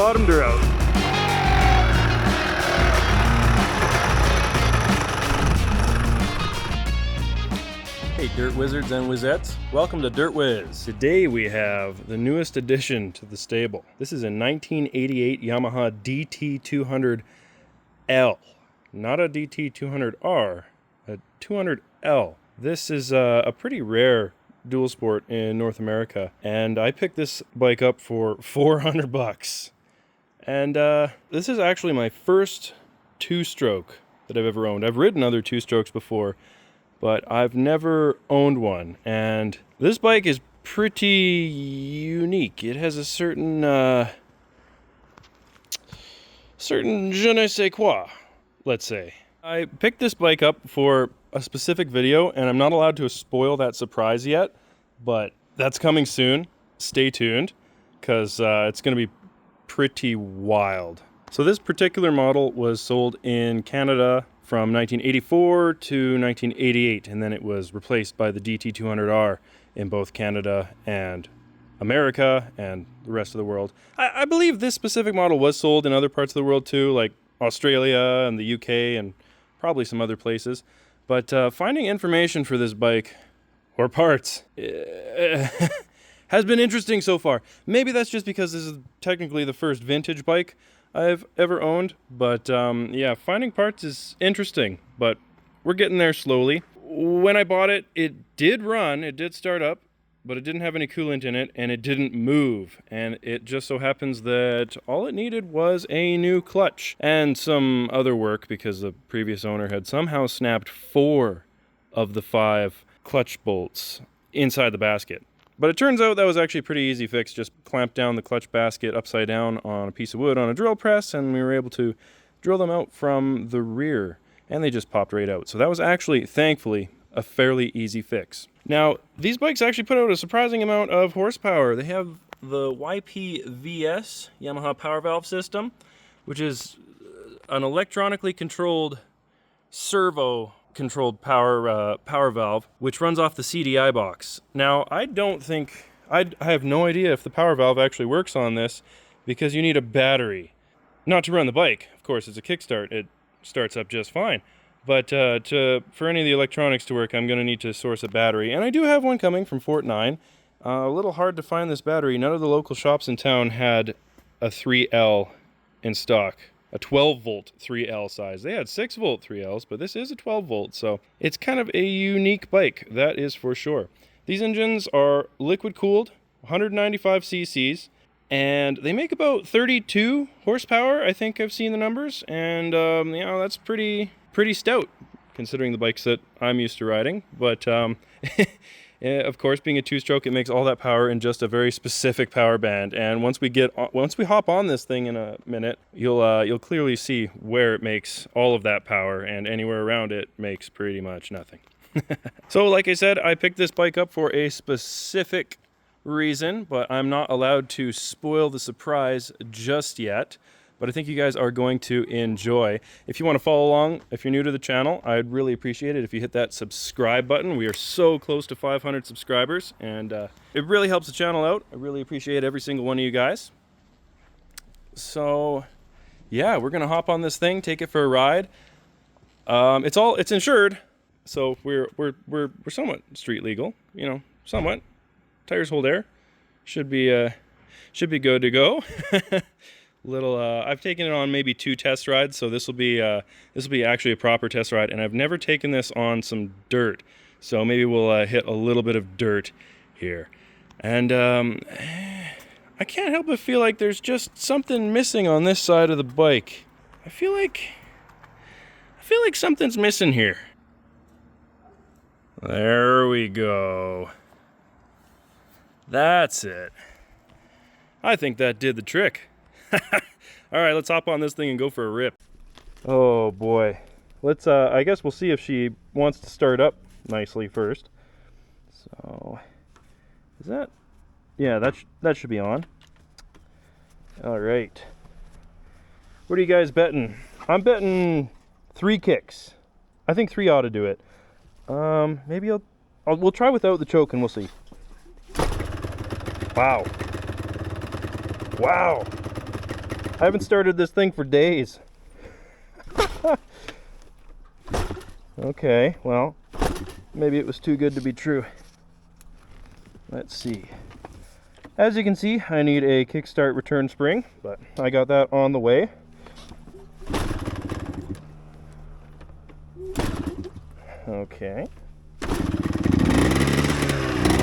bottomed her out. Hey Dirt Wizards and Wizettes, welcome to Dirtwiz. Today we have the newest addition to the stable. This is a 1988 Yamaha DT200L. Not a DT200R, a 200L. This is a pretty rare dual sport in North America, and I picked this bike up for $400. And this is actually my first two-stroke that I've ever owned. I've ridden other two-strokes before, but I've never owned one. And this bike is pretty unique. It has a certain je ne sais quoi, let's say. I picked this bike up for a specific video, and I'm not allowed to spoil that surprise yet, but that's coming soon. Stay tuned, because it's going to be pretty wild. So this particular model was sold in Canada from 1984 to 1988, and then it was replaced by the DT200R in both Canada and America and the rest of the world. I believe this specific model was sold in other parts of the world too, like Australia and the UK and probably some other places. But finding information for this bike, or parts, has been interesting so far. Maybe that's just because this is technically the first vintage bike I've ever owned, but yeah, finding parts is interesting, but we're getting there slowly. When I bought it, it did run, it did start up, but it didn't have any coolant in it, and it didn't move, and it just so happens that all it needed was a new clutch and some other work, because the previous owner had somehow snapped 4 of the 5 clutch bolts inside the basket. But it turns out that was actually a pretty easy fix. Just clamp down the clutch basket upside down on a piece of wood on a drill press, and we were able to drill them out from the rear, and they just popped right out. So that was actually, thankfully, a fairly easy fix. Now, these bikes actually put out a surprising amount of horsepower. They have the YPVS, Yamaha Power Valve System, which is an electronically controlled servo-controlled power valve, which runs off the CDI box. Now, I have no idea if the power valve actually works on this, because you need a battery. Not to run the bike, of course, it's a kickstart. It starts up just fine. But for any of the electronics to work, I'm going to need to source a battery. And I do have one coming from Fort 9. A little hard to find this battery. None of the local shops in town had a 3L in stock. A 12-volt 3L size. They had 6-volt 3Ls, but this is a 12-volt, so it's kind of a unique bike, that is for sure. These engines are liquid-cooled, 195 cc's, and they make about 32 horsepower. I think I've seen the numbers, and you know, that's pretty stout considering the bikes that I'm used to riding. But of course, being a two-stroke, it makes all that power in just a very specific power band. And once we hop on this thing in a minute, you'll clearly see where it makes all of that power, and anywhere around it makes pretty much nothing. So, like I said, I picked this bike up for a specific reason, but I'm not allowed to spoil the surprise just yet. But I think you guys are going to enjoy. If you want to follow along, if you're new to the channel, I'd really appreciate it if you hit that subscribe button. We are so close to 500 subscribers, and it really helps the channel out. I really appreciate every single one of you guys. So, yeah, we're gonna hop on this thing, take it for a ride. It's insured, so we're somewhat street legal, you know, somewhat. Tires hold air, should be good to go. I've taken it on maybe 2 test rides, so this will be actually a proper test ride, and I've never taken this on some dirt, so maybe we'll hit a little bit of dirt here. And I can't help but feel like there's just something missing on this side of the bike. I feel like something's missing here. There we go. That's it. I think that did the trick. All right, let's hop on this thing and go for a rip. Oh boy. Let's I guess we'll see if she wants to start up nicely first. So, is that? Yeah, that should be on. All right. What are you guys betting? I'm betting 3 kicks. I think 3 ought to do it. Maybe we'll try without the choke and we'll see. Wow. Wow. I haven't started this thing for days. Okay, well, maybe it was too good to be true. Let's see. As you can see, I need a kickstart return spring, but I got that on the way. Okay.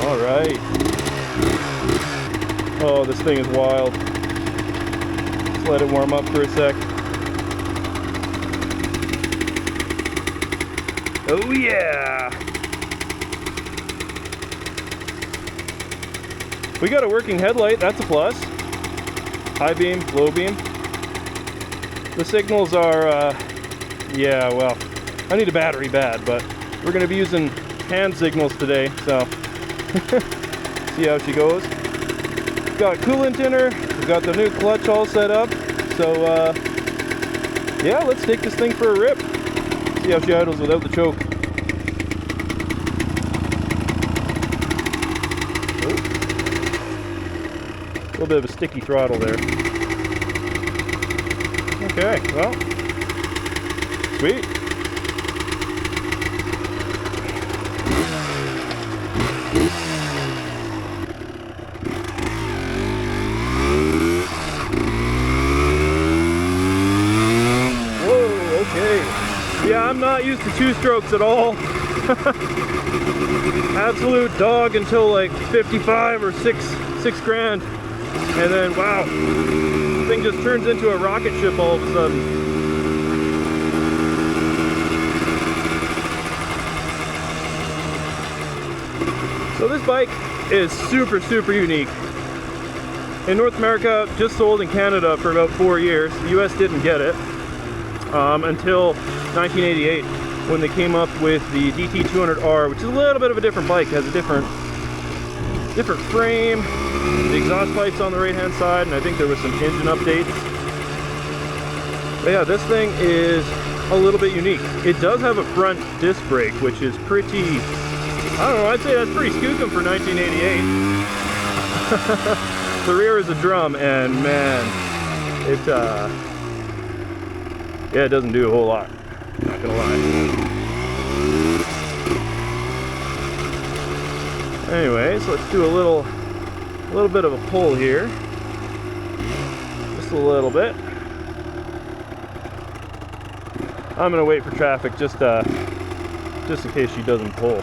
All right. Oh, this thing is wild. Let's let it warm up for a sec. Oh yeah! We got a working headlight, that's a plus. High beam, low beam. The signals are, yeah, well, I need a battery bad, but we're gonna be using hand signals today, so see how she goes. Got coolant in her, we've got the new clutch all set up, so yeah, let's take this thing for a rip. See how she idles without the choke. A little bit of a sticky throttle there. Okay, well, sweet. Whoa, okay. Yeah, I'm not used to two strokes at all. Absolute dog until like 55 or 6 grand. And then, wow, the thing just turns into a rocket ship all of a sudden. So this bike is super, super unique. In North America, just sold in Canada for about 4 years. The US didn't get it until 1988, when they came up with the DT200R, which is a little bit of a different bike. It has a different frame. The exhaust pipes on the right hand side, and I think there was some engine updates. But yeah, this thing is a little bit unique. It does have a front disc brake, which is pretty, I don't know, I'd say that's pretty skookum for 1988. The rear is a drum, and man, yeah, it doesn't do a whole lot, not gonna lie. Anyways, let's do a little bit of a pull here, just a little bit. I'm gonna wait for traffic just in case she doesn't pull.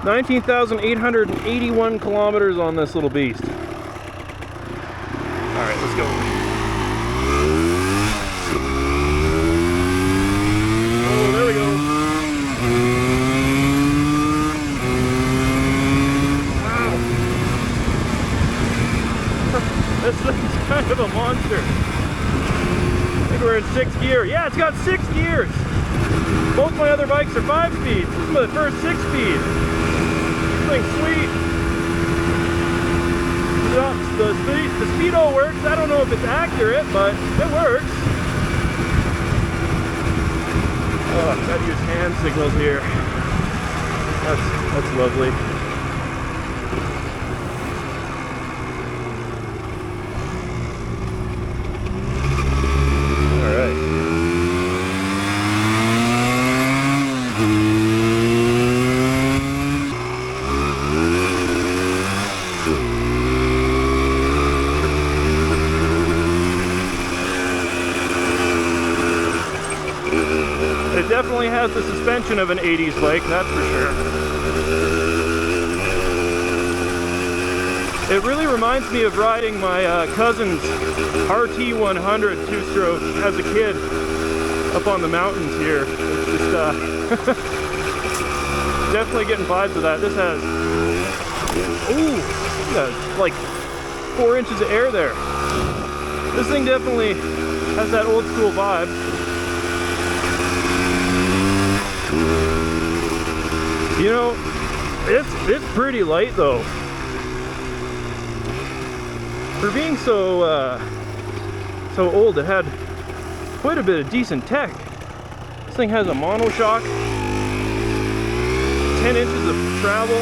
19,881 kilometers on this little beast. All right, let's go. Oh, there we go. This thing's kind of a monster. I think we're in 6th gear. Yeah, it's got 6 gears. Both my other bikes are 5 speeds. This is my first 6 speed. This thing's sweet. The speedo works. I don't know if it's accurate, but it works. Oh, gotta use hand signals here. That's lovely. It definitely has the suspension of an 80s bike, that's for sure. It really reminds me of riding my cousin's RT100 two-stroke as a kid up on the mountains here. It's just definitely getting vibes of that. This has, ooh, like 4 inches of air there. This thing definitely has that old school vibe. You know, it's pretty light though. For being so old, it had quite a bit of decent tech. This thing has a monoshock, 10 inches of travel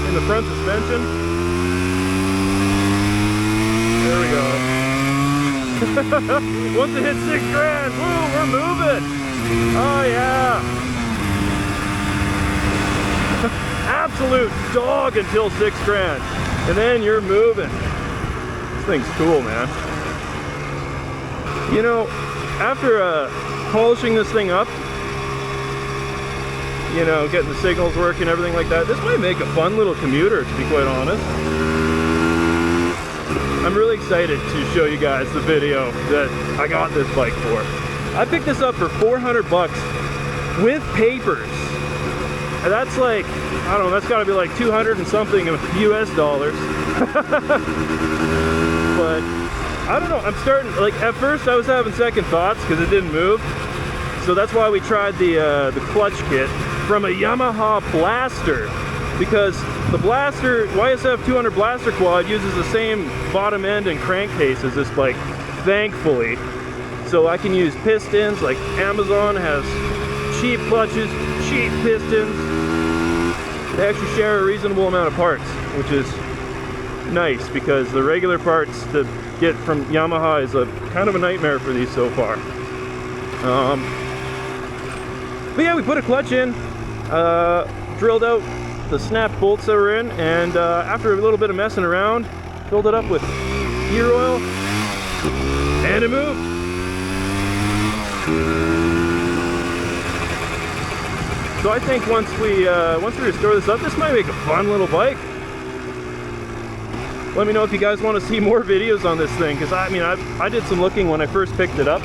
in the front suspension. There we go. Once it hits 6 grand, woo, we're moving. Oh yeah. Absolute dog until 6 grand. And then you're moving. This thing's cool, man. You know, after polishing this thing up, you know, getting the signals working, everything like that, this might make a fun little commuter, to be quite honest. I'm really excited to show you guys the video that I got this bike for. I picked this up for 400 bucks with papers. And that's like, I don't know, that's gotta be like 200 and something US dollars. But I don't know, I'm starting, like at first I was having second thoughts because it didn't move. So that's why we tried the clutch kit from a Yamaha Blaster, because the Blaster, YSF 200 Blaster quad uses the same bottom end and crankcase as this bike, thankfully. So I can use pistons, like Amazon has cheap clutches, cheap pistons. They actually share a reasonable amount of parts, which is nice because the regular parts to get from Yamaha is a kind of a nightmare for these so far. But yeah, we put a clutch in, drilled out the snap bolts that were in, and after a little bit of messing around, filled it up with gear oil, and it moved. So I think once we restore this up, this might make a fun little bike. Let me know if you guys want to see more videos on this thing, because I mean, I did some looking when I first picked it up.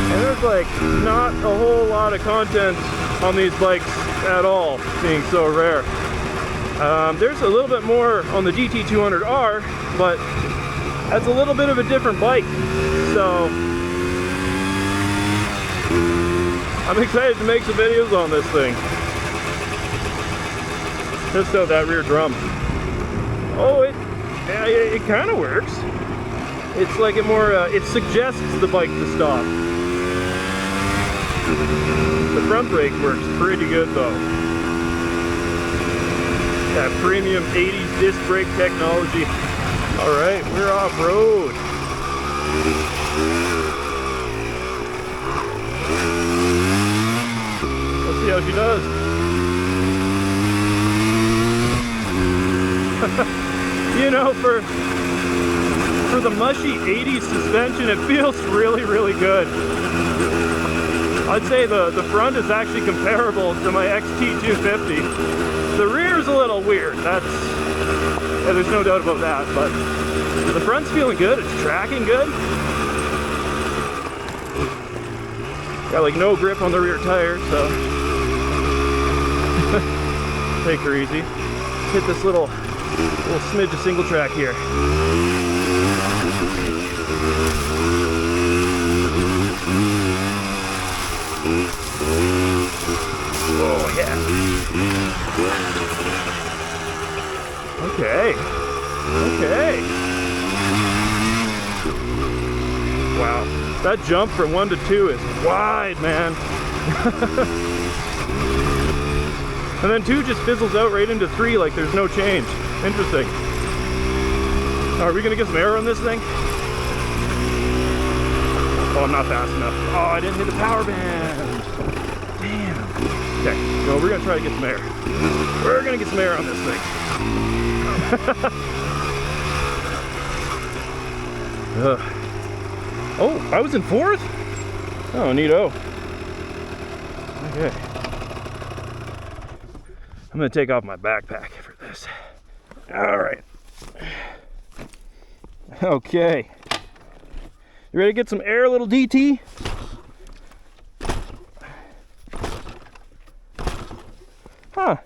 And there's like not a whole lot of content on these bikes at all, being so rare. There's a little bit more on the DT200R, but that's a little bit of a different bike. So I'm excited to make some videos on this thing. Just out that rear drum. Oh, it kind of works. It's like it suggests the bike to stop. The front brake works pretty good though. That premium 80s disc brake technology. All right, we're off road. Let's see how she does. You know, for the mushy 80s suspension, it feels really, really good. I'd say the front is actually comparable to my XT250. The rear is a little weird. Yeah, there's no doubt about that, but the front's feeling good. It's tracking good. Got like no grip on the rear tire, so take her easy. Hit this little smidge of single track here. Oh yeah. Okay. Okay. Wow. That jump from 1 to 2 is wide, man. And then 2 just fizzles out right into 3 like there's no change. Interesting. Are we gonna get some air on this thing? Oh, I'm not fast enough. Oh, I didn't hit the power band. Damn. Okay, no, we're gonna try to get some air. We're gonna get some air on this thing. Oh, I was in 4th? Oh, neato. Okay. I'm gonna take off my backpack for this. All right. Okay. You ready to get some air, little DT? Huh.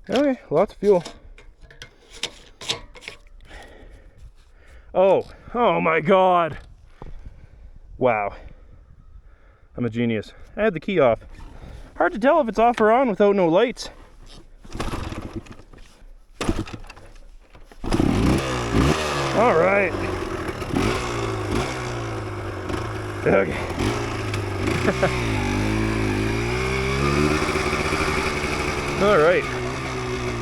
Okay, lots of fuel. Oh my God. Wow. I'm a genius. I had the key off. Hard to tell if it's off or on without no lights. All right. Okay. All right,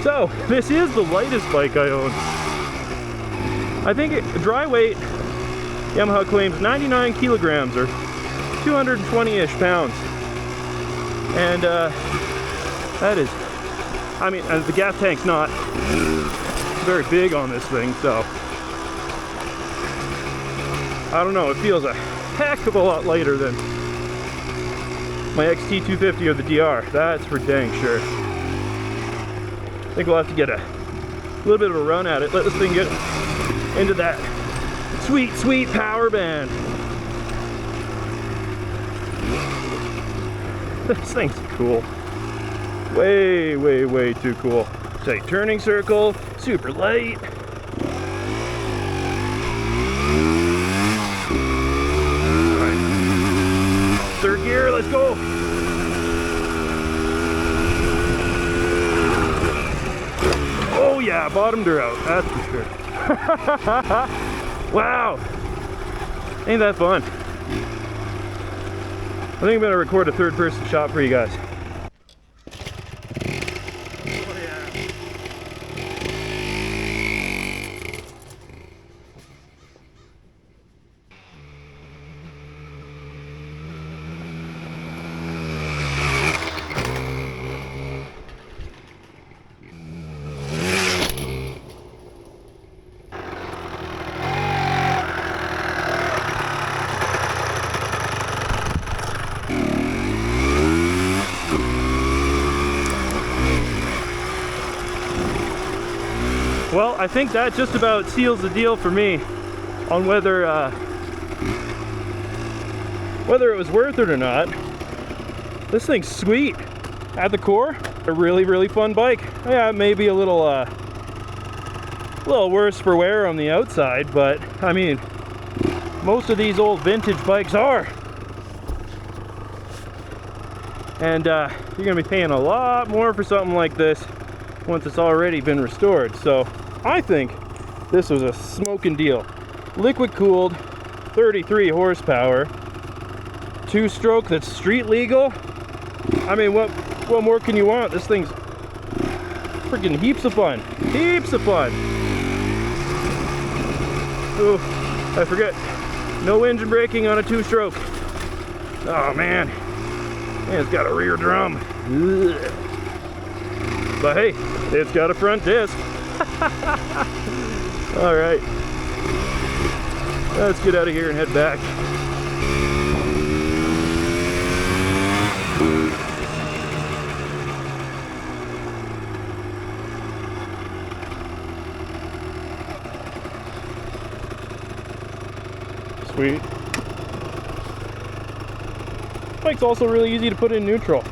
so this is the lightest bike I own. I think dry weight, Yamaha claims 99 kilograms or 220-ish pounds. And that is, I mean, the gas tank's not very big on this thing, so I don't know, it feels a heck of a lot lighter than my XT250 or the DR, that's for dang sure. I think we'll have to get a little bit of a run at it, let this thing get into that sweet, sweet power band. This thing's cool. Way, way, way too cool. Say, turning circle, super light. Alright. Third gear, let's go. Oh yeah, bottomed her out, that's for sure. Wow. Ain't that fun. I think I'm gonna record a third person shot for you guys. Well, I think that just about seals the deal for me on whether it was worth it or not. This thing's sweet. At the core, a really, really fun bike. Yeah, maybe a little worse for wear on the outside, but I mean, most of these old vintage bikes are. And you're gonna be paying a lot more for something like this once it's already been restored. So I think this was a smoking deal. Liquid cooled, 33 horsepower, 2-stroke that's street legal. I mean, what more can you want? This thing's freaking heaps of fun. Heaps of fun. Oh, I forget. No engine braking on a 2-stroke. Oh man. And it's got a rear drum. Ugh. But hey, it's got a front disc. All right, let's get out of here and head back. Sweet. Bike's also really easy to put in neutral.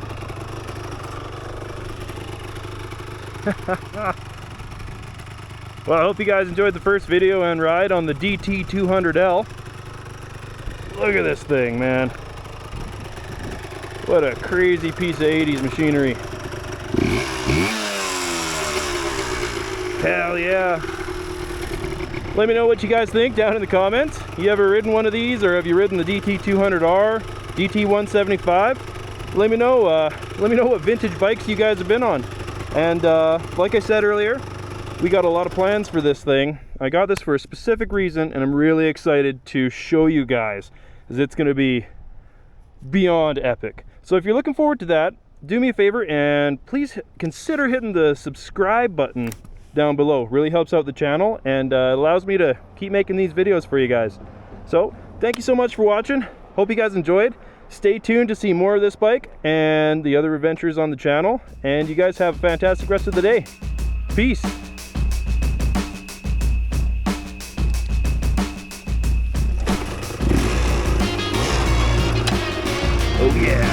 Well, I hope you guys enjoyed the first video and ride on the DT200L. Look at this thing, man. What a crazy piece of 80s machinery. Hell yeah. Let me know what you guys think down in the comments. You ever ridden one of these, or have you ridden the DT200R, DT175? Let me know what vintage bikes you guys have been on. And like I said earlier, we got a lot of plans for this thing. I got this for a specific reason, and I'm really excited to show you guys, as it's gonna be beyond epic. So if you're looking forward to that, do me a favor and please consider hitting the subscribe button down below. Really helps out the channel and allows me to keep making these videos for you guys. So thank you so much for watching. Hope you guys enjoyed. Stay tuned to see more of this bike and the other adventures on the channel, and you guys have a fantastic rest of the day. Peace. Oh yeah.